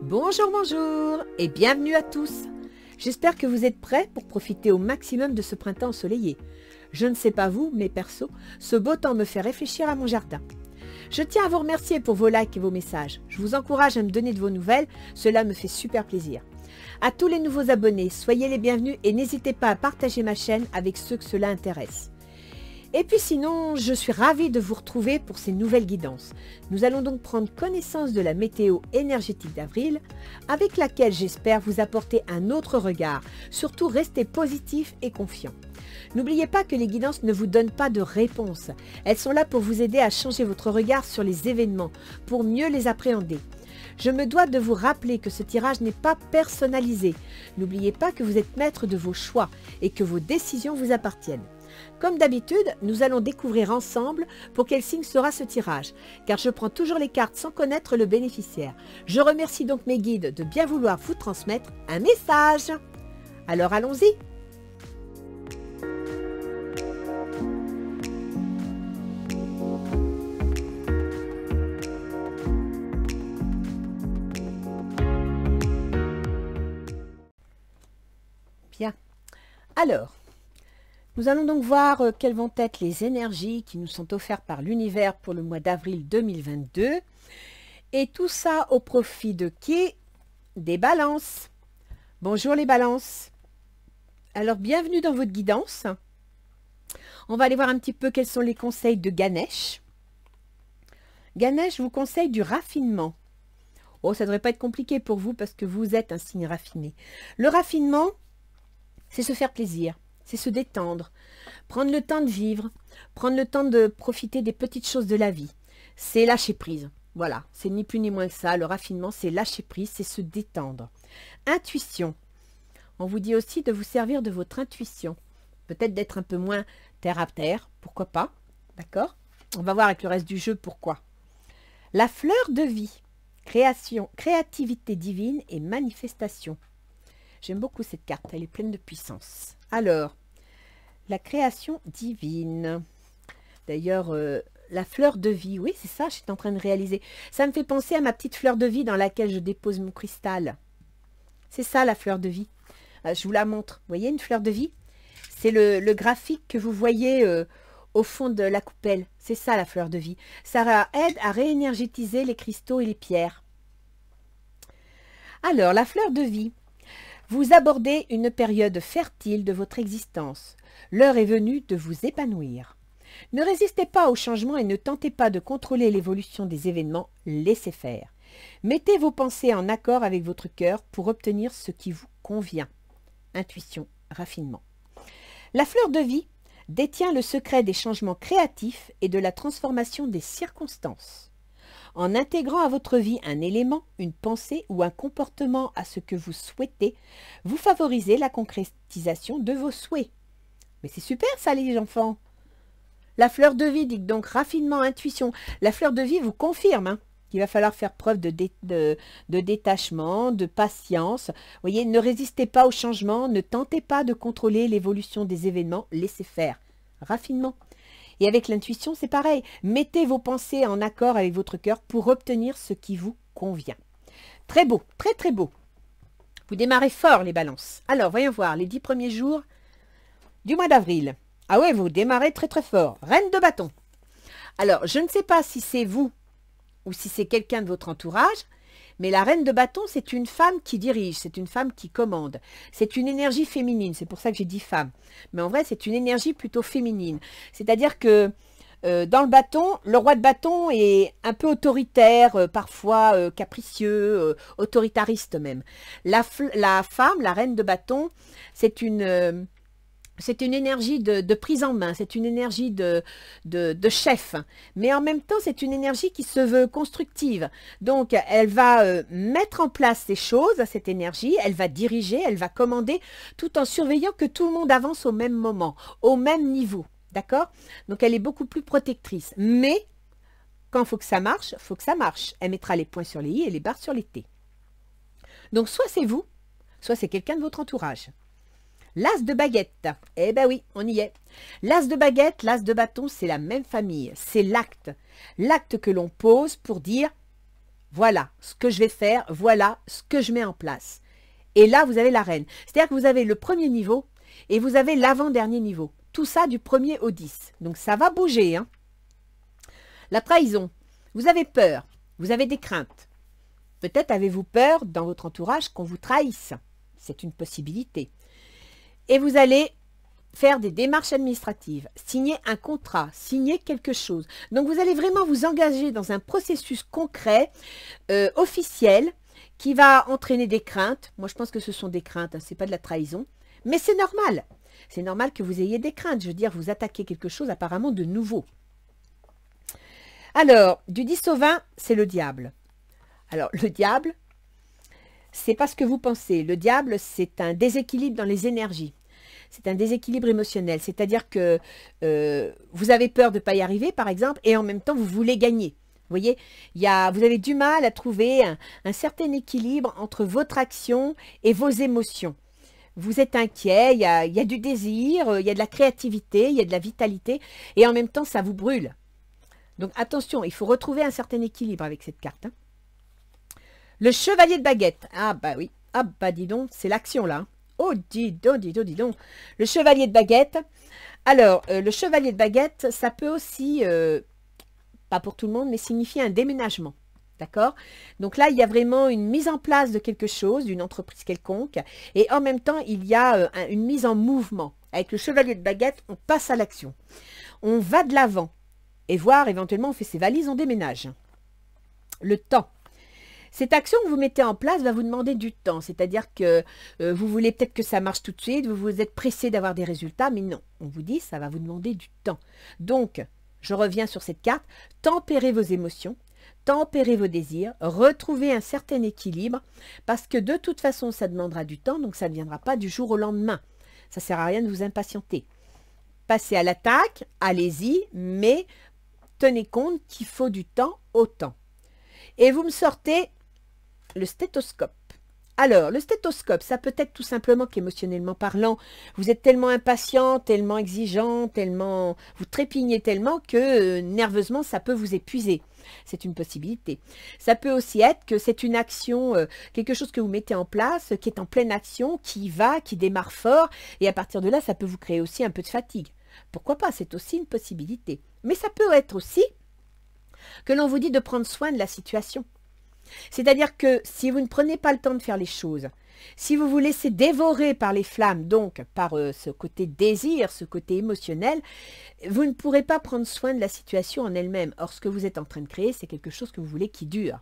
Bonjour, bonjour et bienvenue à tous. J'espère que vous êtes prêts pour profiter au maximum de ce printemps ensoleillé. Je ne sais pas vous, mais perso, ce beau temps me fait réfléchir à mon jardin. Je tiens à vous remercier pour vos likes et vos messages. Je vous encourage à me donner de vos nouvelles, cela me fait super plaisir. À tous les nouveaux abonnés, soyez les bienvenus et n'hésitez pas à partager ma chaîne avec ceux que cela intéresse. Et puis sinon, je suis ravie de vous retrouver pour ces nouvelles guidances. Nous allons donc prendre connaissance de la météo énergétique d'avril, avec laquelle j'espère vous apporter un autre regard. Surtout, restez positif et confiant. N'oubliez pas que les guidances ne vous donnent pas de réponse. Elles sont là pour vous aider à changer votre regard sur les événements, pour mieux les appréhender. Je me dois de vous rappeler que ce tirage n'est pas personnalisé. N'oubliez pas que vous êtes maître de vos choix et que vos décisions vous appartiennent. Comme d'habitude, nous allons découvrir ensemble pour quel signe sera ce tirage, car je prends toujours les cartes sans connaître le bénéficiaire. Je remercie donc mes guides de bien vouloir vous transmettre un message. Alors allons-y. Bien. Alors, nous allons donc voir quelles vont être les énergies qui nous sont offertes par l'univers pour le mois d'avril 2022. Et tout ça au profit de qui? Des balances. Bonjour les balances. Alors, bienvenue dans votre guidance. On va aller voir un petit peu quels sont les conseils de Ganesh. Ganesh vous conseille du raffinement. Oh, ça ne devrait pas être compliqué pour vous parce que vous êtes un signe raffiné. Le raffinement, c'est se faire plaisir. C'est se détendre, prendre le temps de vivre, prendre le temps de profiter des petites choses de la vie. C'est lâcher prise. Voilà, c'est ni plus ni moins que ça. Le raffinement, c'est lâcher prise, c'est se détendre. Intuition. On vous dit aussi de vous servir de votre intuition. Peut-être d'être un peu moins terre à terre, pourquoi pas. D'accord? On va voir avec le reste du jeu pourquoi. La fleur de vie. Création, créativité divine et manifestation. J'aime beaucoup cette carte, elle est pleine de puissance. Alors, la création divine. D'ailleurs, la fleur de vie, oui, c'est ça, je suis en train de réaliser. Ça me fait penser à ma petite fleur de vie dans laquelle je dépose mon cristal. C'est ça, la fleur de vie. Je vous la montre. Vous voyez une fleur de vie? C'est le graphique que vous voyez au fond de la coupelle. C'est ça, la fleur de vie. Ça aide à réénergétiser les cristaux et les pierres. Alors, la fleur de vie. Vous abordez une période fertile de votre existence. L'heure est venue de vous épanouir. Ne résistez pas au changement et ne tentez pas de contrôler l'évolution des événements, laissez faire. Mettez vos pensées en accord avec votre cœur pour obtenir ce qui vous convient. Intuition, raffinement. La fleur de vie détient le secret des changements créatifs et de la transformation des circonstances. En intégrant à votre vie un élément, une pensée ou un comportement à ce que vous souhaitez, vous favorisez la concrétisation de vos souhaits. Mais c'est super ça les enfants. La fleur de vie dit donc raffinement, intuition. La fleur de vie vous confirme qu'il va falloir faire preuve de détachement, de patience. Vous voyez, ne résistez pas au changement, ne tentez pas de contrôler l'évolution des événements, laissez faire. Raffinement. Et avec l'intuition, c'est pareil. Mettez vos pensées en accord avec votre cœur pour obtenir ce qui vous convient. Très beau, très très beau. Vous démarrez fort les balances. Alors, voyons voir les 10 premiers jours du mois d'avril. Ah ouais, vous démarrez très très fort. Reine de bâton. Alors, je ne sais pas si c'est vous ou si c'est quelqu'un de votre entourage, mais la reine de bâton, c'est une femme qui dirige, c'est une femme qui commande. C'est une énergie féminine, c'est pour ça que j'ai dit femme. Mais en vrai, c'est une énergie plutôt féminine. C'est-à-dire que dans le bâton, le roi de bâton est un peu autoritaire, parfois capricieux, autoritariste même. La femme, la reine de bâton, c'est une énergie de prise en main, c'est une énergie de chef, mais en même temps, c'est une énergie qui se veut constructive. Donc, elle va mettre en place ces choses, cette énergie, elle va diriger, elle va commander, tout en surveillant que tout le monde avance au même moment, au même niveau, d'accord? Donc, elle est beaucoup plus protectrice, mais quand il faut que ça marche, il faut que ça marche. Elle mettra les points sur les i et les barres sur les t. Donc, soit c'est vous, soit c'est quelqu'un de votre entourage. L'as de baguette, eh ben oui, on y est. L'as de baguette, l'as de bâton, c'est la même famille, c'est l'acte. L'acte que l'on pose pour dire voilà ce que je vais faire, voilà ce que je mets en place. Et là, vous avez la reine. C'est-à-dire que vous avez le premier niveau et vous avez l'avant-dernier niveau. Tout ça du 1er au 10. Donc ça va bouger. Hein. La trahison. Vous avez peur, vous avez des craintes. Peut-être avez-vous peur dans votre entourage qu'on vous trahisse. C'est une possibilité. Et vous allez faire des démarches administratives, signer un contrat, signer quelque chose. Donc vous allez vraiment vous engager dans un processus concret, officiel, qui va entraîner des craintes. Moi je pense que ce sont des craintes, hein, ce n'est pas de la trahison. Mais c'est normal. C'est normal que vous ayez des craintes. Je veux dire, vous attaquez quelque chose apparemment de nouveau. Alors, du 10 au 20, c'est le diable. Alors, le diable, c'est pas ce que vous pensez. Le diable, c'est un déséquilibre dans les énergies. C'est un déséquilibre émotionnel. C'est-à-dire que vous avez peur de ne pas y arriver, par exemple, et en même temps, vous voulez gagner. Vous voyez, vous avez du mal à trouver un certain équilibre entre votre action et vos émotions. Vous êtes inquiet, il y a du désir, il y a de la créativité, il y a de la vitalité, et en même temps, ça vous brûle. Donc attention, il faut retrouver un certain équilibre avec cette carte. Hein. Le chevalier de baguette. Ah bah oui, ah bah dis donc, c'est l'action là. Oh dis donc, dis donc, dis donc. Le chevalier de baguette. Alors, le chevalier de baguette, ça peut aussi, pas pour tout le monde, mais signifier un déménagement. D'accord? Donc là, il y a vraiment une mise en place de quelque chose, d'une entreprise quelconque, et en même temps, il y a une mise en mouvement. Avec le chevalier de baguette, on passe à l'action. On va de l'avant. Et voir, éventuellement, on fait ses valises, on déménage. Le temps. Cette action que vous mettez en place va vous demander du temps. C'est-à-dire que vous voulez peut-être que ça marche tout de suite, vous êtes pressé d'avoir des résultats, mais non. On vous dit, ça va vous demander du temps. Donc, je reviens sur cette carte. Tempérez vos émotions, tempérez vos désirs, retrouvez un certain équilibre, parce que de toute façon, ça demandera du temps, donc ça ne viendra pas du jour au lendemain. Ça ne sert à rien de vous impatienter. Passez à l'attaque, allez-y, mais tenez compte qu'il faut du temps au temps. Et vous me sortez le stéthoscope. Alors, le stéthoscope, ça peut être tout simplement qu'émotionnellement parlant, vous êtes tellement impatient, tellement exigeant, tellement vous trépignez tellement que nerveusement, ça peut vous épuiser. C'est une possibilité. Ça peut aussi être que c'est une action, quelque chose que vous mettez en place, qui est en pleine action, qui démarre fort, et à partir de là, ça peut vous créer aussi un peu de fatigue. Pourquoi pas? C'est aussi une possibilité. Mais ça peut être aussi que l'on vous dit de prendre soin de la situation. C'est-à-dire que si vous ne prenez pas le temps de faire les choses, si vous vous laissez dévorer par les flammes, donc par ce côté désir, ce côté émotionnel, vous ne pourrez pas prendre soin de la situation en elle-même. Or, ce que vous êtes en train de créer, c'est quelque chose que vous voulez qui dure.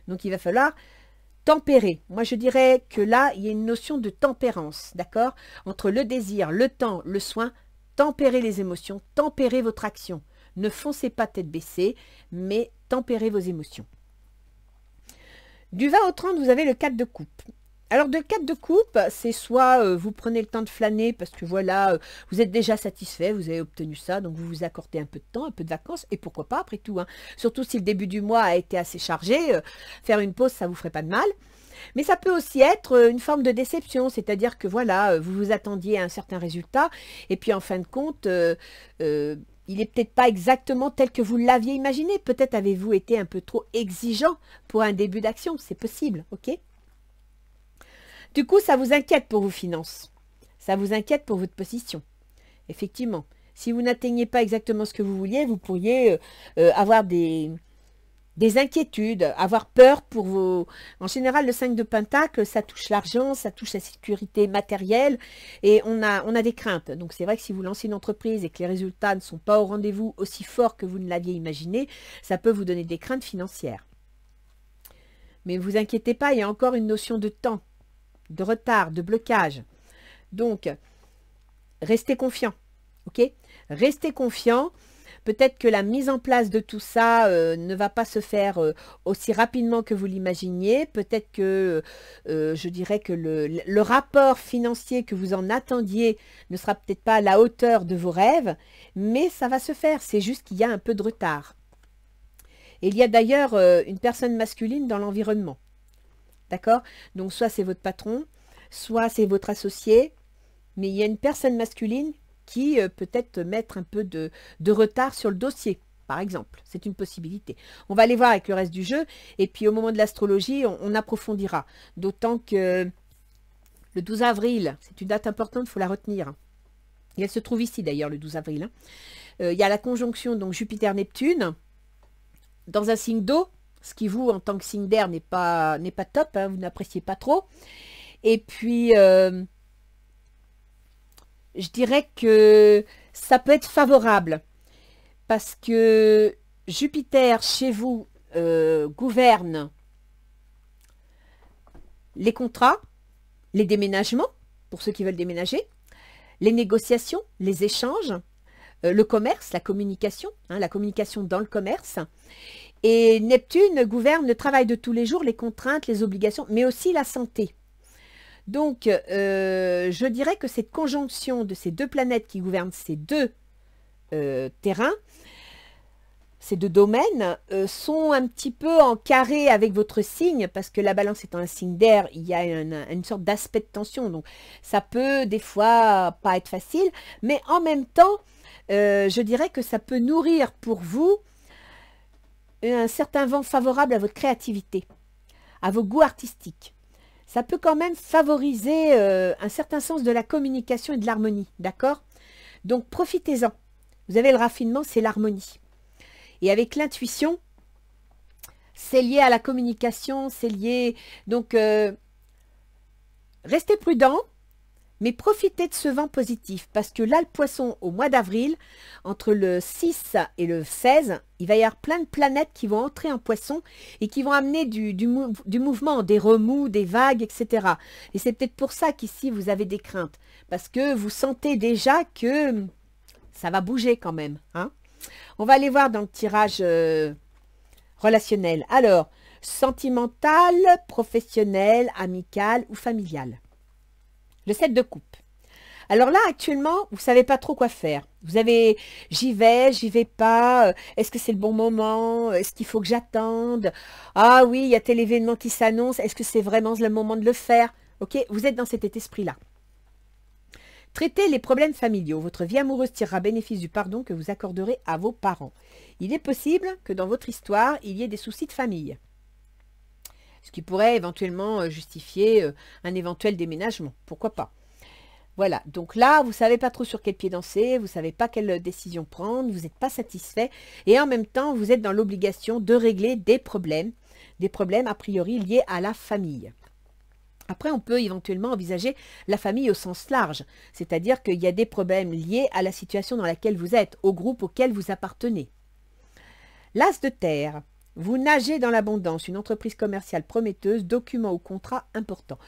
Donc, il va falloir tempérer. Moi, je dirais que là, il y a une notion de tempérance, d'accord? Entre le désir, le temps, le soin, tempérez les émotions, tempérez votre action. Ne foncez pas tête baissée, mais tempérez vos émotions. Du 20 au 30, vous avez le 4 de coupe. Alors, le 4 de coupe, c'est soit vous prenez le temps de flâner parce que voilà, vous êtes déjà satisfait, vous avez obtenu ça, donc vous vous accordez un peu de temps, un peu de vacances, et pourquoi pas après tout. Hein. Surtout si le début du mois a été assez chargé, faire une pause, ça ne vous ferait pas de mal. Mais ça peut aussi être une forme de déception, c'est-à-dire que voilà, vous vous attendiez à un certain résultat, et puis en fin de compte, il n'est peut-être pas exactement tel que vous l'aviez imaginé. Peut-être avez-vous été un peu trop exigeant pour un début d'action, c'est possible, ok? Du coup, ça vous inquiète pour vos finances, ça vous inquiète pour votre position. Effectivement, si vous n'atteignez pas exactement ce que vous vouliez, vous pourriez avoir des inquiétudes, avoir peur pour vos... En général, le 5 de Pentacle, ça touche l'argent, ça touche la sécurité matérielle et on a des craintes. Donc, c'est vrai que si vous lancez une entreprise et que les résultats ne sont pas au rendez-vous aussi forts que vous ne l'aviez imaginé, ça peut vous donner des craintes financières. Mais ne vous inquiétez pas, il y a encore une notion de temps, de retard, de blocage. Donc, restez confiant, ok? Restez confiant. Peut-être que la mise en place de tout ça ne va pas se faire aussi rapidement que vous l'imaginiez. Peut-être que, je dirais que le rapport financier que vous en attendiez ne sera peut-être pas à la hauteur de vos rêves, mais ça va se faire. C'est juste qu'il y a un peu de retard. Et il y a d'ailleurs une personne masculine dans l'environnement. D'accord? Donc, soit c'est votre patron, soit c'est votre associé, mais il y a une personne masculine qui peut-être mettre un peu de retard sur le dossier. par exemple. C'est une possibilité. On va aller voir avec le reste du jeu, et puis au moment de l'astrologie, on approfondira. D'autant que le 12 avril, c'est une date importante, il faut la retenir. Et elle se trouve ici d'ailleurs, le 12 avril. Il y a la conjonction donc Jupiter-Neptune dans un signe d'eau, ce qui vous, en tant que signe d'air, n'est pas top, hein, vous n'appréciez pas trop. Et puis, je dirais que ça peut être favorable, parce que Jupiter, chez vous, gouverne les contrats, les déménagements, pour ceux qui veulent déménager, les négociations, les échanges, le commerce, la communication dans le commerce. Et Neptune gouverne le travail de tous les jours, les contraintes, les obligations, mais aussi la santé. Donc, je dirais que cette conjonction de ces deux planètes qui gouvernent ces deux terrains, ces deux domaines, sont un petit peu en carré avec votre signe, parce que la balance étant un signe d'air, il y a une sorte d'aspect de tension. Donc, ça peut des fois pas être facile, mais en même temps, je dirais que ça peut nourrir pour vous un certain vent favorable à votre créativité, à vos goûts artistiques. Ça peut quand même favoriser un certain sens de la communication et de l'harmonie, d'accord? Donc profitez-en. Vous avez le raffinement, c'est l'harmonie. Et avec l'intuition, c'est lié à la communication, c'est lié... Donc, restez prudent, mais profitez de ce vent positif, parce que là, le poisson, au mois d'avril, entre le 6 et le 16, il va y avoir plein de planètes qui vont entrer en poisson et qui vont amener du mouvement, des remous, des vagues, etc. Et c'est peut-être pour ça qu'ici, vous avez des craintes, parce que vous sentez déjà que ça va bouger quand même. Hein. On va aller voir dans le tirage relationnel. Alors, sentimental, professionnel, amical ou familial. Le 7 de coupe. Alors là, actuellement, vous ne savez pas trop quoi faire. Vous avez, j'y vais pas, est-ce que c'est le bon moment, est-ce qu'il faut que j'attende? Ah oui, il y a tel événement qui s'annonce, est-ce que c'est vraiment le moment de le faire? Ok, vous êtes dans cet esprit-là. Traitez les problèmes familiaux. Votre vie amoureuse tirera bénéfice du pardon que vous accorderez à vos parents. Il est possible que dans votre histoire, il y ait des soucis de famille. Ce qui pourrait éventuellement justifier un éventuel déménagement. Pourquoi pas? Voilà, donc là, vous ne savez pas trop sur quel pied danser, vous ne savez pas quelle décision prendre, vous n'êtes pas satisfait. Et en même temps, vous êtes dans l'obligation de régler des problèmes a priori liés à la famille. Après, on peut éventuellement envisager la famille au sens large, c'est-à-dire qu'il y a des problèmes liés à la situation dans laquelle vous êtes, au groupe auquel vous appartenez. L'as de terre. Vous nagez dans l'abondance, une entreprise commerciale prometteuse, document ou contrat important.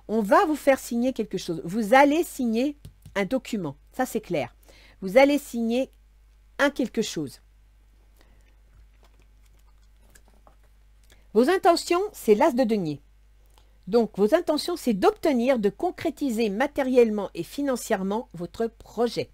On va vous faire signer quelque chose. Vous allez signer un document, ça c'est clair. Vous allez signer un quelque chose. Vos intentions, c'est l'as de denier. Donc, vos intentions, c'est d'obtenir, de concrétiser matériellement et financièrement votre projet.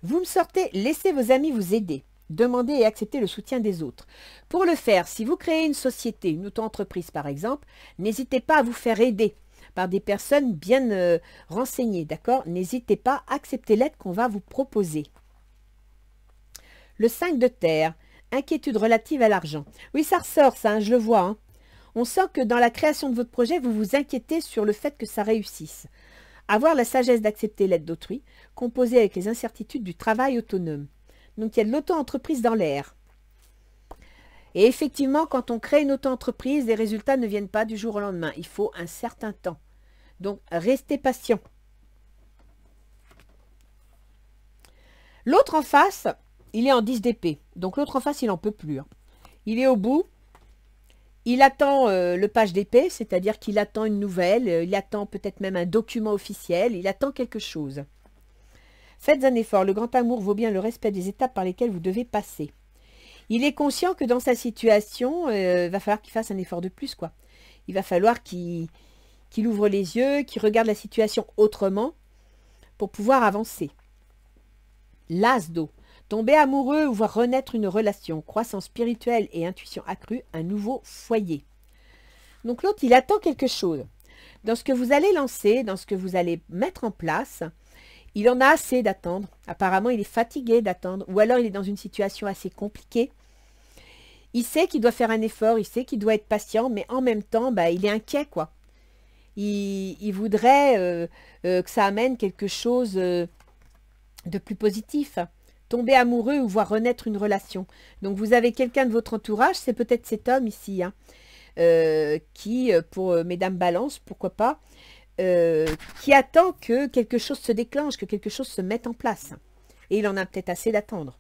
Vous me sortez, laissez vos amis vous aider. Demandez et acceptez le soutien des autres. Pour le faire, si vous créez une société, une auto-entreprise par exemple, n'hésitez pas à vous faire aider par des personnes bien renseignées, d'accord? N'hésitez pas à accepter l'aide qu'on va vous proposer. Le 5 de terre, inquiétude relative à l'argent. Oui, ça ressort ça, hein, je le vois. Hein. On sent que dans la création de votre projet, vous vous inquiétez sur le fait que ça réussisse. Avoir la sagesse d'accepter l'aide d'autrui, composée avec les incertitudes du travail autonome. Donc, il y a de l'auto-entreprise dans l'air. Et effectivement, quand on crée une auto-entreprise, les résultats ne viennent pas du jour au lendemain. Il faut un certain temps. Donc, restez patient. L'autre en face, il est en 10 d'épée. Donc, l'autre en face, il n'en peut plus. Hein. Il est au bout. Il attend le page d'épée, c'est-à-dire qu'il attend une nouvelle. Il attend peut-être même un document officiel. Il attend quelque chose. Faites un effort, le grand amour vaut bien le respect des étapes par lesquelles vous devez passer. Il est conscient que dans sa situation, il va falloir qu'il fasse un effort de plus, quoi. Il va falloir qu'il ouvre les yeux, qu'il regarde la situation autrement pour pouvoir avancer. L'as d'eau. Tomber amoureux ou voir renaître une relation, croissance spirituelle et intuition accrue, un nouveau foyer. Donc l'autre, il attend quelque chose. Dans ce que vous allez lancer, dans ce que vous allez mettre en place, Il en a assez d'attendre. Apparemment, il est fatigué d'attendre. Ou alors, il est dans une situation assez compliquée. Il sait qu'il doit faire un effort, il sait qu'il doit être patient, mais en même temps, bah, il est inquiet, quoi. Il voudrait que ça amène quelque chose de plus positif. Tomber amoureux ou voir renaître une relation. Donc, vous avez quelqu'un de votre entourage, c'est peut-être cet homme ici, hein, qui, pour Mesdames Balance, pourquoi pas, qui attend que quelque chose se déclenche, que quelque chose se mette en place. Et il en a peut-être assez d'attendre.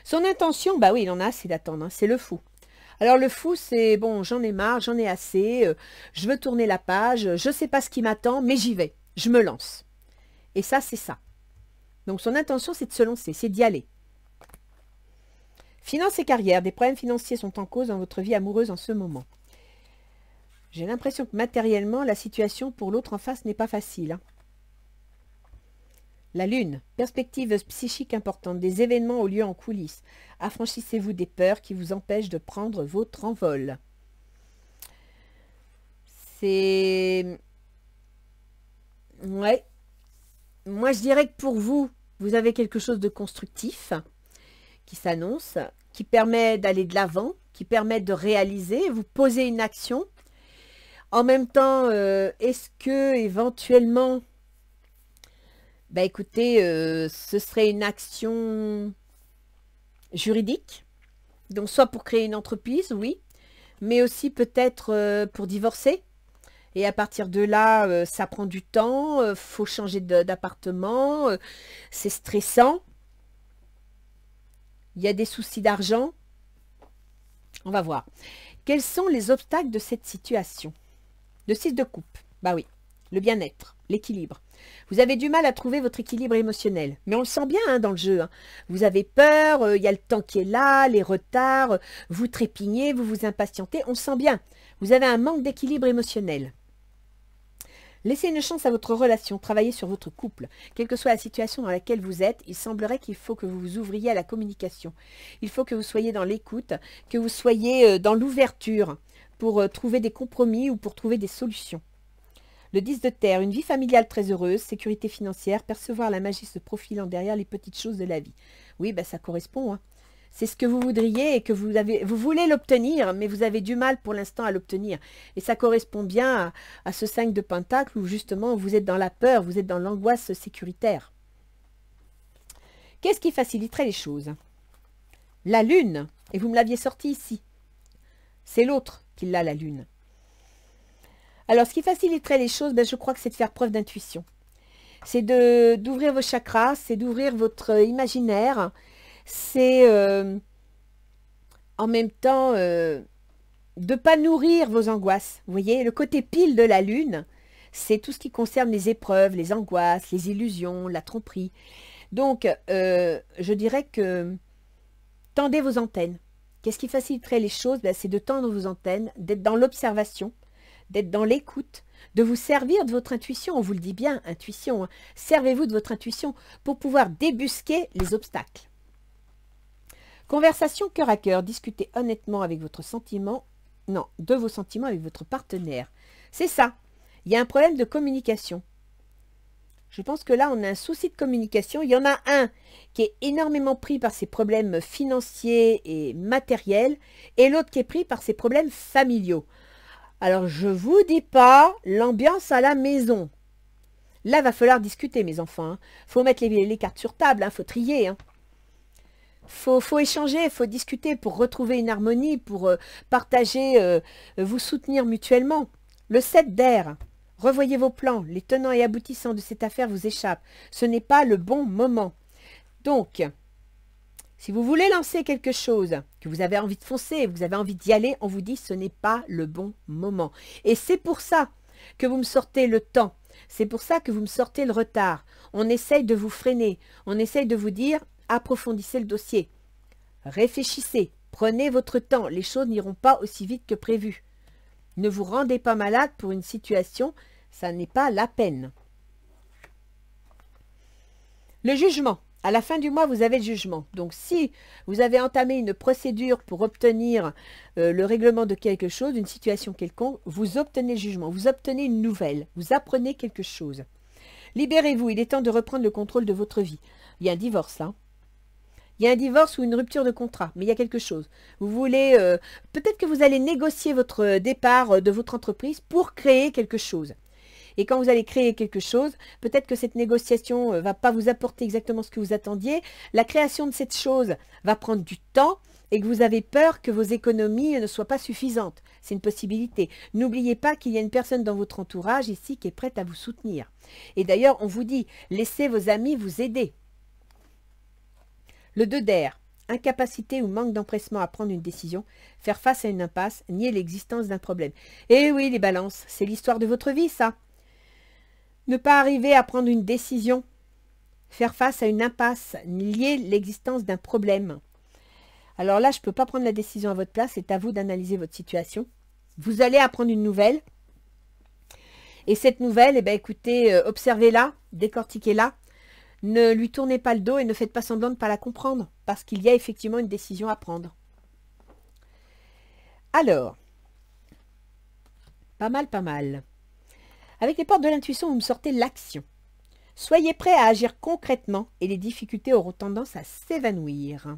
Son intention, bah oui, il en a assez d'attendre, hein, c'est le fou. Alors le fou, c'est, bon, j'en ai marre, j'en ai assez, je veux tourner la page, je ne sais pas ce qui m'attend, mais j'y vais, je me lance. Et ça, c'est ça. Donc son intention, c'est de se lancer, c'est d'y aller. Finances et carrière, des problèmes financiers sont en cause dans votre vie amoureuse en ce moment. J'ai l'impression que matériellement, la situation pour l'autre en face n'est pas facile, hein. La lune, perspective psychique importante, des événements au lieu en coulisses. Affranchissez-vous des peurs qui vous empêchent de prendre votre envol. C'est... Ouais. Moi, je dirais que pour vous, vous avez quelque chose de constructif qui s'annonce, qui permet d'aller de l'avant, qui permet de réaliser, vous posez une action. En même temps, est-ce que éventuellement... Bah écoutez, ce serait une action juridique, donc soit pour créer une entreprise, oui, mais aussi peut-être pour divorcer. Et à partir de là, ça prend du temps, faut changer d'appartement, c'est stressant. Il y a des soucis d'argent. On va voir. Quels sont les obstacles de cette situation? Le 6 de coupe, bah oui, le bien-être, l'équilibre. Vous avez du mal à trouver votre équilibre émotionnel. Mais on le sent bien hein, dans le jeu. Hein. Vous avez peur, il y a le temps qui est là, les retards, vous trépignez, vous vous impatientez. On le sent bien. Vous avez un manque d'équilibre émotionnel. Laissez une chance à votre relation, travaillez sur votre couple. Quelle que soit la situation dans laquelle vous êtes, il semblerait qu'il faut que vous vous ouvriez à la communication. Il faut que vous soyez dans l'écoute, que vous soyez dans l'ouverture pour trouver des compromis ou pour trouver des solutions. Le 10 de terre, une vie familiale très heureuse, sécurité financière, percevoir la magie se profilant derrière les petites choses de la vie. Oui, ben ça correspond. Hein. C'est ce que vous voudriez et que vous voulez l'obtenir, mais vous avez du mal pour l'instant à l'obtenir. Et ça correspond bien à ce 5 de Pentacle où justement vous êtes dans la peur, vous êtes dans l'angoisse sécuritaire. Qu'est-ce qui faciliterait les choses? La lune, et vous me l'aviez sorti ici. C'est l'autre qui l'a, la lune. Alors, ce qui faciliterait les choses, ben, je crois que c'est de faire preuve d'intuition. C'est d'ouvrir vos chakras, c'est d'ouvrir votre imaginaire, c'est en même temps de ne pas nourrir vos angoisses. Vous voyez, le côté pile de la lune, c'est tout ce qui concerne les épreuves, les angoisses, les illusions, la tromperie. Donc, je dirais que tendez vos antennes. Qu'est-ce qui faciliterait les choses? Ben, c'est de tendre vos antennes, d'être dans l'observation, d'être dans l'écoute, de vous servir de votre intuition. On vous le dit bien, intuition. Hein. Servez-vous de votre intuition pour pouvoir débusquer les obstacles. Conversation cœur à cœur. Discutez honnêtement avec votre sentiment, non, de vos sentiments avec votre partenaire. C'est ça. Il y a un problème de communication. Je pense que là, on a un souci de communication. Il y en a un qui est énormément pris par ses problèmes financiers et matériels et l'autre qui est pris par ses problèmes familiaux. Alors, je ne vous dis pas l'ambiance à la maison. Là, va falloir discuter, mes enfants. Hein. Faut mettre les cartes sur table, hein. Faut trier. Hein. Faut échanger, faut discuter pour retrouver une harmonie, pour partager, vous soutenir mutuellement. Le 7 d'air. Revoyez vos plans. Les tenants et aboutissants de cette affaire vous échappent. Ce n'est pas le bon moment. Donc, si vous voulez lancer quelque chose, que vous avez envie de foncer, vous avez envie d'y aller, on vous dit ce n'est pas le bon moment. Et c'est pour ça que vous me sortez le temps. C'est pour ça que vous me sortez le retard. On essaye de vous freiner. On essaye de vous dire approfondissez le dossier. Réfléchissez. Prenez votre temps. Les choses n'iront pas aussi vite que prévu. Ne vous rendez pas malade pour une situation. Ça n'est pas la peine. Le jugement. À la fin du mois, vous avez le jugement. Donc, si vous avez entamé une procédure pour obtenir le règlement de quelque chose, d'une situation quelconque, vous obtenez le jugement, vous obtenez une nouvelle, vous apprenez quelque chose. Libérez-vous, il est temps de reprendre le contrôle de votre vie. Il y a un divorce là. Il y a un divorce ou une rupture de contrat, mais il y a quelque chose. Vous voulez, peut-être que vous allez négocier votre départ de votre entreprise pour créer quelque chose. Et quand vous allez créer quelque chose, peut-être que cette négociation ne va pas vous apporter exactement ce que vous attendiez. La création de cette chose va prendre du temps et que vous avez peur que vos économies ne soient pas suffisantes. C'est une possibilité. N'oubliez pas qu'il y a une personne dans votre entourage ici qui est prête à vous soutenir. Et d'ailleurs, on vous dit, laissez vos amis vous aider. Le 2 d'air, incapacité ou manque d'empressement à prendre une décision, faire face à une impasse, nier l'existence d'un problème. Eh oui, les balances, c'est l'histoire de votre vie, ça. Ne pas arriver à prendre une décision, faire face à une impasse, nier l'existence d'un problème. Alors là, je ne peux pas prendre la décision à votre place, c'est à vous d'analyser votre situation. Vous allez apprendre une nouvelle. Et cette nouvelle, eh bien, écoutez, observez-la, décortiquez-la. Ne lui tournez pas le dos et ne faites pas semblant de ne pas la comprendre, parce qu'il y a effectivement une décision à prendre. Alors, pas mal, pas mal. Avec les portes de l'intuition, vous me sortez l'action. Soyez prêts à agir concrètement et les difficultés auront tendance à s'évanouir.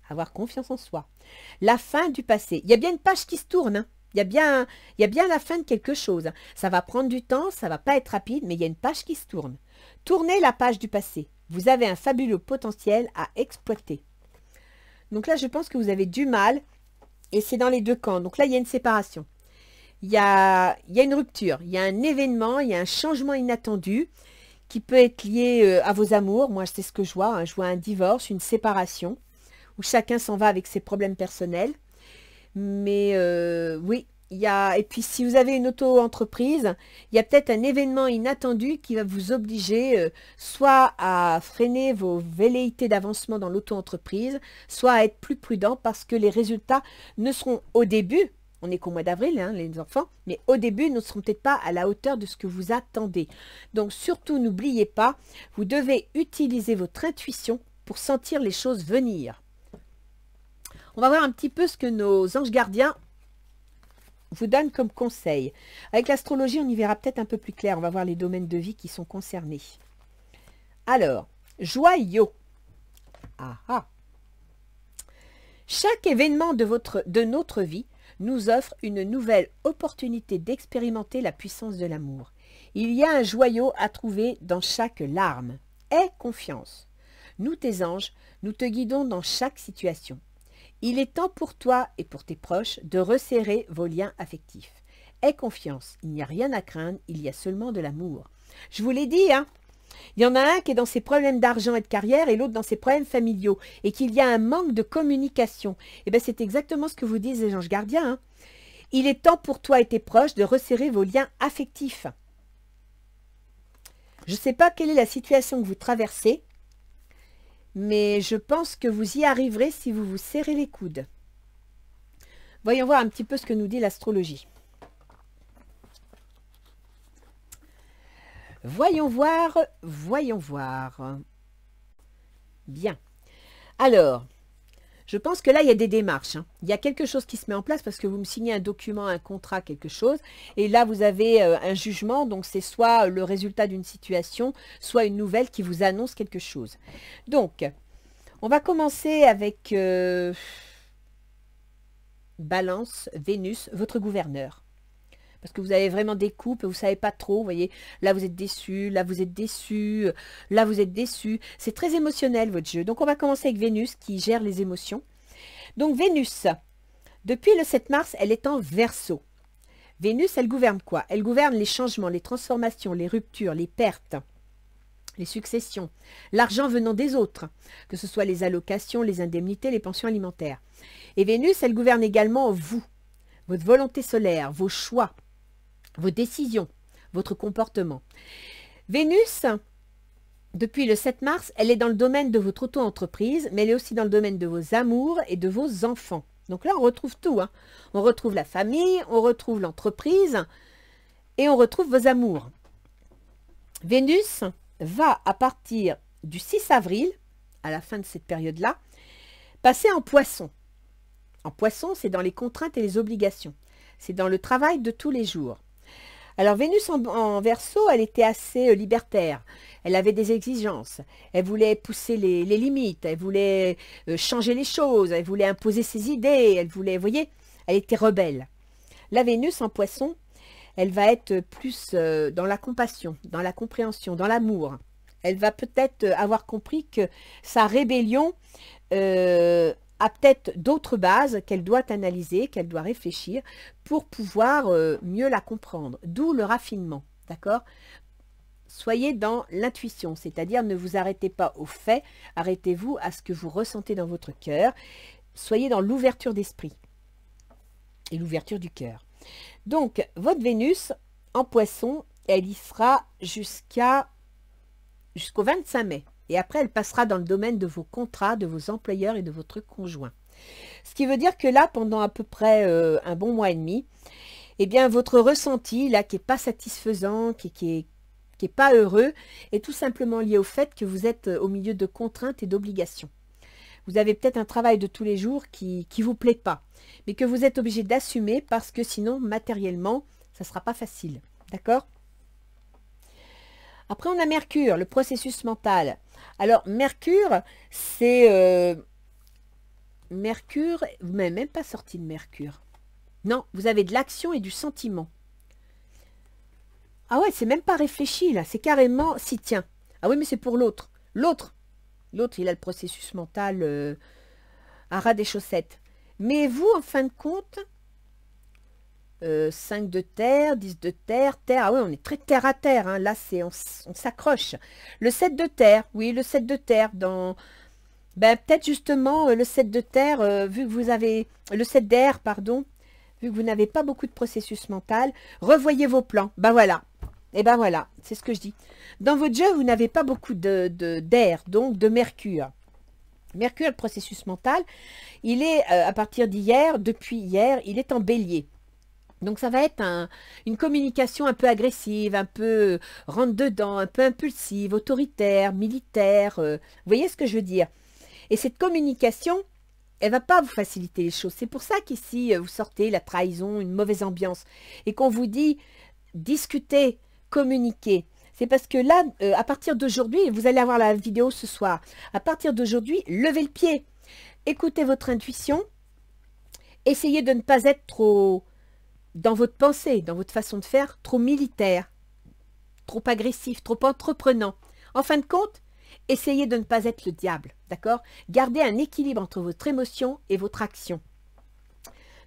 Avoir confiance en soi. La fin du passé. Il y a bien une page qui se tourne, hein. Il y a bien la fin de quelque chose. Ça va prendre du temps, ça ne va pas être rapide, mais il y a une page qui se tourne. Tournez la page du passé. Vous avez un fabuleux potentiel à exploiter. Donc là, je pense que vous avez du mal, et c'est dans les deux camps. Donc là, il y a une séparation. Il y a une rupture, il y a un événement, il y a un changement inattendu qui peut être lié à vos amours. Moi, c'est ce que je vois. Hein. Je vois un divorce, une séparation, où chacun s'en va avec ses problèmes personnels. Mais oui, il y a... Et puis, si vous avez une auto-entreprise, il y a peut-être un événement inattendu qui va vous obliger soit à freiner vos velléités d'avancement dans l'auto-entreprise, soit à être plus prudent parce que les résultats ne seront au début, on n'est qu'au mois d'avril, hein, les enfants, mais au début, ne seront peut-être pas à la hauteur de ce que vous attendez. Donc, surtout, n'oubliez pas, vous devez utiliser votre intuition pour sentir les choses venir. On va voir un petit peu ce que nos anges gardiens vous donnent comme conseil. Avec l'astrologie, on y verra peut-être un peu plus clair. On va voir les domaines de vie qui sont concernés. Alors, joyau. Ah ah. Chaque événement de notre vie nous offre une nouvelle opportunité d'expérimenter la puissance de l'amour. Il y a un joyau à trouver dans chaque larme. Aie confiance. Nous, tes anges, nous te guidons dans chaque situation. Il est temps pour toi et pour tes proches de resserrer vos liens affectifs. Aie confiance, il n'y a rien à craindre, il y a seulement de l'amour. Je vous l'ai dit, hein, il y en a un qui est dans ses problèmes d'argent et de carrière et l'autre dans ses problèmes familiaux et qu'il y a un manque de communication. Et bien c'est exactement ce que vous disent les anges gardiens. Hein. Il est temps pour toi et tes proches de resserrer vos liens affectifs. Je ne sais pas quelle est la situation que vous traversez, mais je pense que vous y arriverez si vous vous serrez les coudes. Voyons voir un petit peu ce que nous dit l'astrologie. Voyons voir, voyons voir. Bien. Alors, je pense que là, il y a des démarches. Hein. Il y a quelque chose qui se met en place parce que vous me signez un document, un contrat, quelque chose. Et là, vous avez un jugement. Donc, c'est soit le résultat d'une situation, soit une nouvelle qui vous annonce quelque chose. Donc, on va commencer avec Balance, Vénus, votre gouverneur. Parce que vous avez vraiment des coupes, vous ne savez pas trop, vous voyez, là vous êtes déçu, là vous êtes déçu, là vous êtes déçu. C'est très émotionnel votre jeu. Donc on va commencer avec Vénus qui gère les émotions. Donc Vénus, depuis le 7 mars, elle est en Verseau. Vénus, elle gouverne quoi? Elle gouverne les changements, les transformations, les ruptures, les pertes, les successions, l'argent venant des autres, que ce soit les allocations, les indemnités, les pensions alimentaires. Et Vénus, elle gouverne également vous, votre volonté solaire, vos choix, vos décisions, votre comportement. Vénus, depuis le 7 mars, elle est dans le domaine de votre auto-entreprise, mais elle est aussi dans le domaine de vos amours et de vos enfants. Donc là, on retrouve tout. Hein. On retrouve la famille, on retrouve l'entreprise et on retrouve vos amours. Vénus va, à partir du 6 avril, à la fin de cette période-là, passer en Poisson. En Poisson, c'est dans les contraintes et les obligations. C'est dans le travail de tous les jours. Alors Vénus en Verseau, elle était assez libertaire. Elle avait des exigences. Elle voulait pousser les limites. Elle voulait changer les choses. Elle voulait imposer ses idées. Elle voulait, vous voyez, elle était rebelle. La Vénus en Poisson, elle va être plus dans la compassion, dans la compréhension, dans l'amour. Elle va peut-être avoir compris que sa rébellion a peut-être d'autres bases qu'elle doit analyser, qu'elle doit réfléchir pour pouvoir mieux la comprendre. D'où le raffinement, d'accord? Soyez dans l'intuition, c'est-à-dire ne vous arrêtez pas aux faits, arrêtez-vous à ce que vous ressentez dans votre cœur. Soyez dans l'ouverture d'esprit et l'ouverture du cœur. Donc, votre Vénus en Poisson, elle y sera jusqu'au 25 mai. Et après, elle passera dans le domaine de vos contrats, de vos employeurs et de votre conjoint. Ce qui veut dire que là, pendant à peu près un bon mois et demi, eh bien, votre ressenti, là, qui n'est pas satisfaisant, qui est pas heureux, est tout simplement lié au fait que vous êtes au milieu de contraintes et d'obligations. Vous avez peut-être un travail de tous les jours qui ne vous plaît pas, mais que vous êtes obligé d'assumer parce que sinon, matériellement, ça ne sera pas facile. D'accord? Après, on a Mercure, le processus mental. Alors, Mercure, c'est... Mercure, vous n'avez même pas sorti de Mercure. Non, vous avez de l'action et du sentiment. Ah ouais, c'est même pas réfléchi, là. C'est carrément... Si, tiens. Ah oui, mais c'est pour l'autre. L'autre, il a le processus mental à ras des chaussettes. Mais vous, en fin de compte... 5 de terre, 10 de terre, terre. Ah oui, on est très terre à terre. Hein. Là, on s'accroche. Le 7 de terre, oui, le 7 de terre. Ben, peut-être justement le 7 de terre, vu que vous avez... Le 7 d'air, pardon. Vu que vous n'avez pas beaucoup de processus mental, revoyez vos plans. Ben voilà. Et ben voilà, c'est ce que je dis. Dans votre jeu, vous n'avez pas beaucoup d'air, donc de Mercure. Mercure, le processus mental, il est, à partir d'hier, depuis hier, il est en bélier. Donc ça va être une communication un peu agressive, un peu rentre-dedans, un peu impulsive, autoritaire, militaire. Vous voyez ce que je veux dire? Et cette communication, elle ne va pas vous faciliter les choses. C'est pour ça qu'ici, vous sortez la trahison, une mauvaise ambiance. Et qu'on vous dit, discutez, communiquez. C'est parce que là, à partir d'aujourd'hui, vous allez avoir la vidéo ce soir. À partir d'aujourd'hui, levez le pied. Écoutez votre intuition. Essayez de ne pas être trop... dans votre pensée, dans votre façon de faire, trop militaire, trop agressif, trop entreprenant. En fin de compte, essayez de ne pas être le diable, d'accord? Gardez un équilibre entre votre émotion et votre action.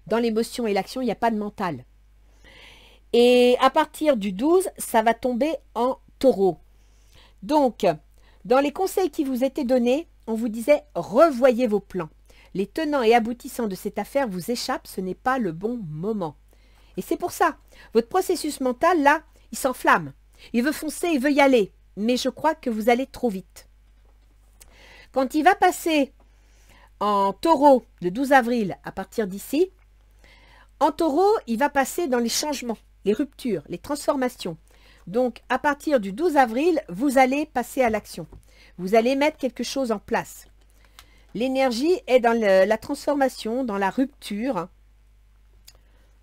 Dans l'émotion et l'action, il n'y a pas de mental. Et à partir du 12, ça va tomber en taureau. Donc, dans les conseils qui vous étaient donnés, on vous disait « revoyez vos plans ». Les tenants et aboutissants de cette affaire vous échappent, ce n'est pas le bon moment. Et c'est pour ça, votre processus mental, là, il s'enflamme. Il veut foncer, il veut y aller. Mais je crois que vous allez trop vite. Quand il va passer en taureau le 12 avril, à partir d'ici, en taureau, il va passer dans les changements, les ruptures, les transformations. Donc, à partir du 12 avril, vous allez passer à l'action. Vous allez mettre quelque chose en place. L'énergie est dans la transformation, dans la rupture.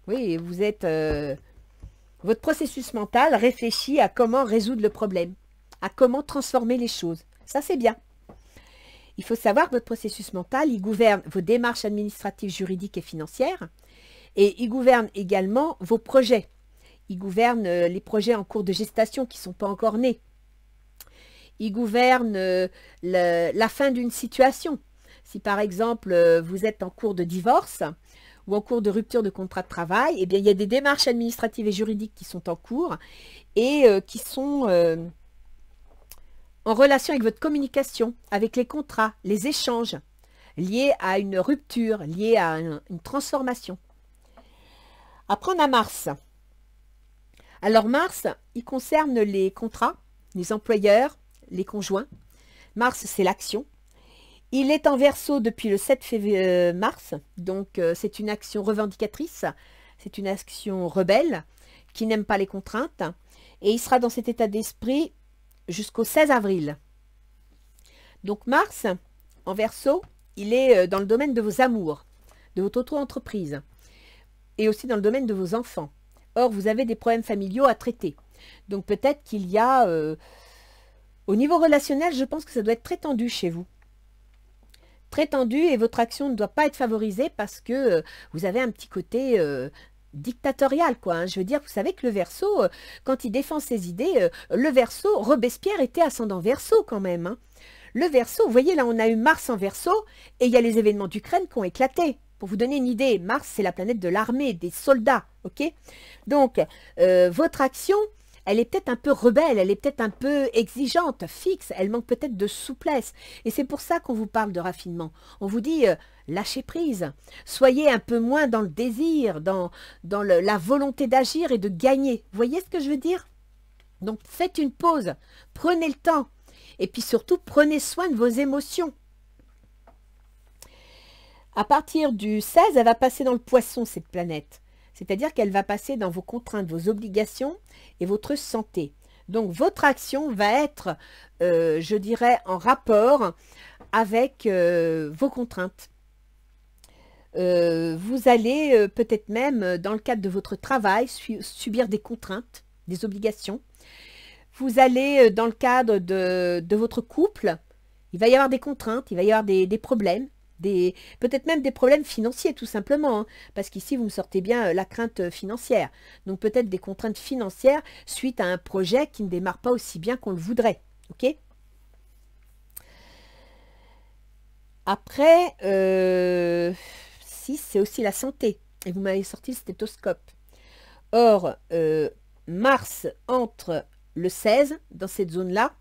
Oui, vous êtes... votre processus mental réfléchit à comment résoudre le problème, à comment transformer les choses. Ça, c'est bien. Il faut savoir que votre processus mental, il gouverne vos démarches administratives, juridiques et financières. Et il gouverne également vos projets. Il gouverne les projets en cours de gestation qui ne sont pas encore nés. Il gouverne la fin d'une situation. Si par exemple, vous êtes en cours de divorce ou en cours de rupture de contrat de travail, eh bien, il y a des démarches administratives et juridiques qui sont en cours et qui sont en relation avec votre communication, avec les contrats, les échanges, liés à une rupture, liés à une transformation. Après, on a Mars. Alors Mars, il concerne les contrats, les employeurs, les conjoints. Mars, c'est l'action. Il est en Verseau depuis le 7 février mars, donc c'est une action revendicatrice, c'est une action rebelle qui n'aime pas les contraintes. Et il sera dans cet état d'esprit jusqu'au 16 avril. Donc Mars, en Verseau, il est dans le domaine de vos amours, de votre auto-entreprise et aussi dans le domaine de vos enfants. Or, vous avez des problèmes familiaux à traiter. Donc peut-être qu'il y a, au niveau relationnel, je pense que ça doit être très tendu chez vous. Très tendu et votre action ne doit pas être favorisée parce que vous avez un petit côté dictatorial, quoi. Hein. Je veux dire, vous savez que le Verseau, quand il défend ses idées, le Verseau, Robespierre était ascendant Verseau quand même. Hein. Le Verseau, vous voyez, là, on a eu Mars en Verseau et il y a les événements d'Ukraine qui ont éclaté. Pour vous donner une idée, Mars, c'est la planète de l'armée, des soldats, ok? Donc, votre action, elle est peut-être un peu rebelle, elle est peut-être un peu exigeante, fixe, elle manque peut-être de souplesse. Et c'est pour ça qu'on vous parle de raffinement. On vous dit, lâchez prise, soyez un peu moins dans le désir, dans la volonté d'agir et de gagner. Vous voyez ce que je veux dire? Donc, faites une pause, prenez le temps. Et puis surtout, prenez soin de vos émotions. À partir du 16, elle va passer dans le poisson, cette planète. C'est-à-dire qu'elle va passer dans vos contraintes, vos obligations et votre santé. Donc, votre action va être, je dirais, en rapport avec vos contraintes. Vous allez peut-être même, dans le cadre de votre travail, subir des contraintes, des obligations. Vous allez, dans le cadre de votre couple, il va y avoir des contraintes, il va y avoir des problèmes, peut-être même des problèmes financiers tout simplement, hein, parce qu'ici vous me sortez bien la crainte financière. Donc peut-être des contraintes financières suite à un projet qui ne démarre pas aussi bien qu'on le voudrait. Ok? Après, 6, c'est aussi la santé. Et vous m'avez sorti le stéthoscope. Or, Mars entre le 16 dans cette zone-là,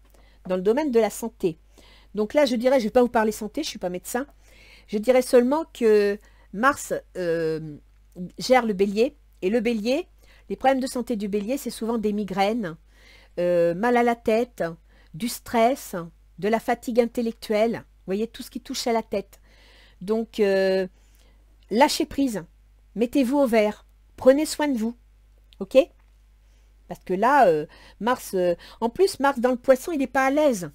dans le domaine de la santé. Donc là, je dirais, je ne vais pas vous parler santé, je ne suis pas médecin. Je dirais seulement que Mars gère le bélier. Et le bélier, les problèmes de santé du bélier, c'est souvent des migraines, mal à la tête, du stress, de la fatigue intellectuelle. Vous voyez, tout ce qui touche à la tête. Donc, lâchez prise. Mettez-vous au vert. Prenez soin de vous. OK? Parce que là, Mars, en plus, Mars dans le poisson, il n'est pas à l'aise.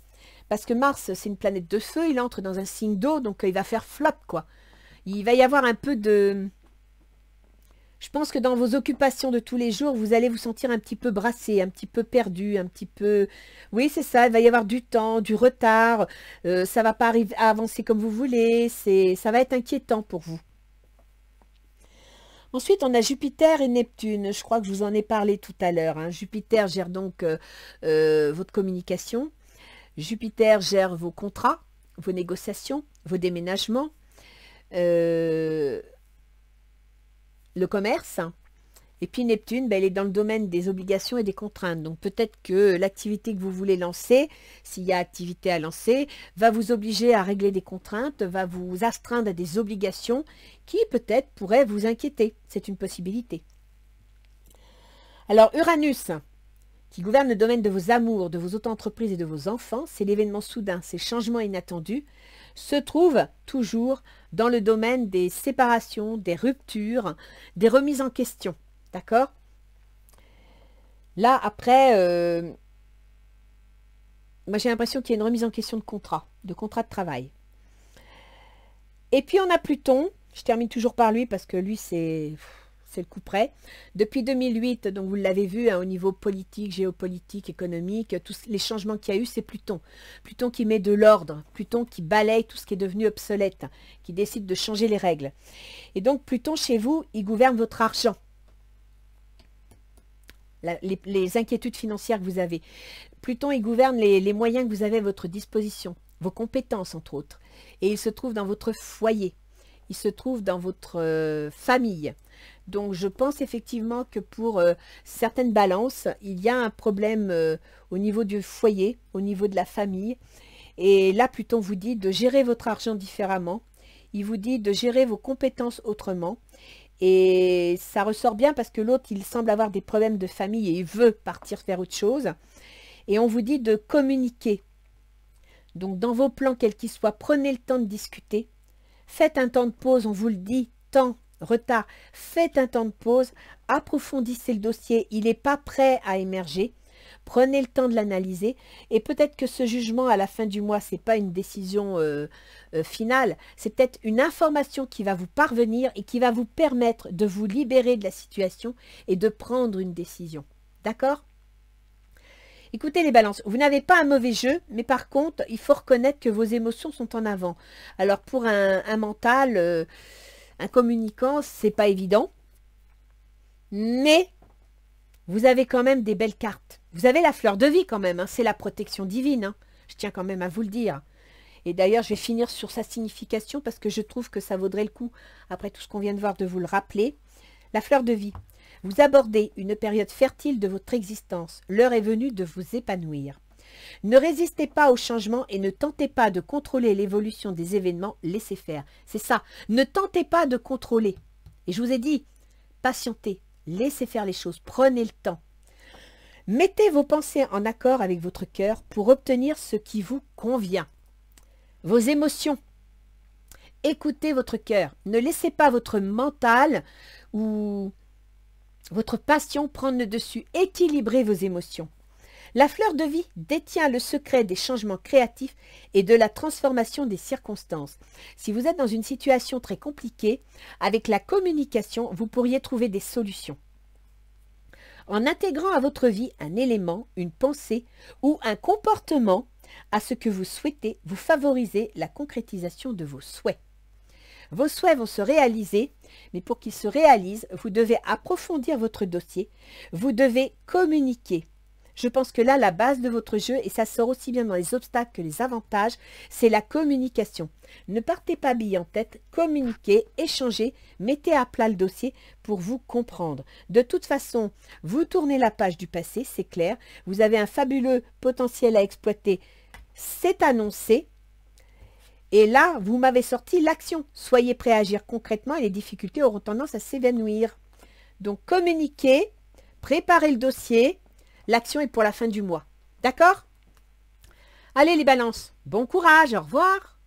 Parce que Mars, c'est une planète de feu, il entre dans un signe d'eau, donc il va faire flop, quoi. Il va y avoir un peu de... Je pense que dans vos occupations de tous les jours, vous allez vous sentir un petit peu brassé, un petit peu perdu, un petit peu... Oui, c'est ça, il va y avoir du temps, du retard, ça ne va pas arriver à avancer comme vous voulez, ça va être inquiétant pour vous. Ensuite, on a Jupiter et Neptune. Je crois que je vous en ai parlé tout à l'heure. Hein. Jupiter gère donc votre communication. Jupiter gère vos contrats, vos négociations, vos déménagements, le commerce. Et puis Neptune, ben, elle est dans le domaine des obligations et des contraintes. Donc peut-être que l'activité que vous voulez lancer, s'il y a activité à lancer, va vous obliger à régler des contraintes, va vous astreindre à des obligations qui peut-être pourraient vous inquiéter. C'est une possibilité. Alors Uranus, qui gouverne le domaine de vos amours, de vos auto-entreprises et de vos enfants, c'est l'événement soudain, ces changements inattendus, se trouve toujours dans le domaine des séparations, des ruptures, des remises en question. D'accord? Là, après, moi j'ai l'impression qu'il y a une remise en question de contrat de travail. Et puis on a Pluton, je termine toujours par lui parce que lui c'est le coup près. Depuis 2008, donc vous l'avez vu, hein, au niveau politique, géopolitique, économique, tous les changements qu'il y a eu, c'est Pluton. Pluton qui met de l'ordre, Pluton qui balaye tout ce qui est devenu obsolète, qui décide de changer les règles. Et donc Pluton chez vous, il gouverne votre argent. Les inquiétudes financières que vous avez. Pluton, il gouverne les moyens que vous avez à votre disposition, vos compétences entre autres. Et il se trouve dans votre foyer, il se trouve dans votre famille. Donc je pense effectivement que pour certaines balances, il y a un problème au niveau du foyer, au niveau de la famille. Et là, Pluton vous dit de gérer votre argent différemment. Il vous dit de gérer vos compétences autrement. Et ça ressort bien parce que l'autre, il semble avoir des problèmes de famille et il veut partir faire autre chose. Et on vous dit de communiquer. Donc, dans vos plans, quels qu'ils soient, prenez le temps de discuter. Faites un temps de pause, on vous le dit, temps, retard. Faites un temps de pause, approfondissez le dossier. Il n'est pas prêt à émerger. Prenez le temps de l'analyser et peut-être que ce jugement à la fin du mois, ce n'est pas une décision finale, c'est peut-être une information qui va vous parvenir et qui va vous permettre de vous libérer de la situation et de prendre une décision. D'accord ? Écoutez les balances, vous n'avez pas un mauvais jeu, mais par contre, il faut reconnaître que vos émotions sont en avant. Alors pour un mental, un communicant, c'est pas évident, mais vous avez quand même des belles cartes. Vous avez la fleur de vie quand même, hein, c'est la protection divine, hein. Je tiens quand même à vous le dire. Et d'ailleurs, je vais finir sur sa signification parce que je trouve que ça vaudrait le coup, après tout ce qu'on vient de voir, de vous le rappeler. La fleur de vie. Vous abordez une période fertile de votre existence. L'heure est venue de vous épanouir. Ne résistez pas au changement et ne tentez pas de contrôler l'évolution des événements. Laissez faire. C'est ça. Ne tentez pas de contrôler. Et je vous ai dit, patientez. Laissez faire les choses. Prenez le temps. Mettez vos pensées en accord avec votre cœur pour obtenir ce qui vous convient. Vos émotions. Écoutez votre cœur. Ne laissez pas votre mental ou votre passion prendre le dessus. Équilibrez vos émotions. La fleur de vie détient le secret des changements créatifs et de la transformation des circonstances. Si vous êtes dans une situation très compliquée, avec la communication, vous pourriez trouver des solutions. En intégrant à votre vie un élément, une pensée ou un comportement à ce que vous souhaitez, vous favorisez la concrétisation de vos souhaits. Vos souhaits vont se réaliser, mais pour qu'ils se réalisent, vous devez approfondir votre dossier, vous devez communiquer. Je pense que là, la base de votre jeu, et ça sort aussi bien dans les obstacles que les avantages, c'est la communication. Ne partez pas bille en tête, communiquez, échangez, mettez à plat le dossier pour vous comprendre. De toute façon, vous tournez la page du passé, c'est clair. Vous avez un fabuleux potentiel à exploiter, c'est annoncé. Et là, vous m'avez sorti l'action. Soyez prêts à agir concrètement et les difficultés auront tendance à s'évanouir. Donc, communiquez, préparez le dossier. L'action est pour la fin du mois. D'accord ? Allez les balances, bon courage, au revoir.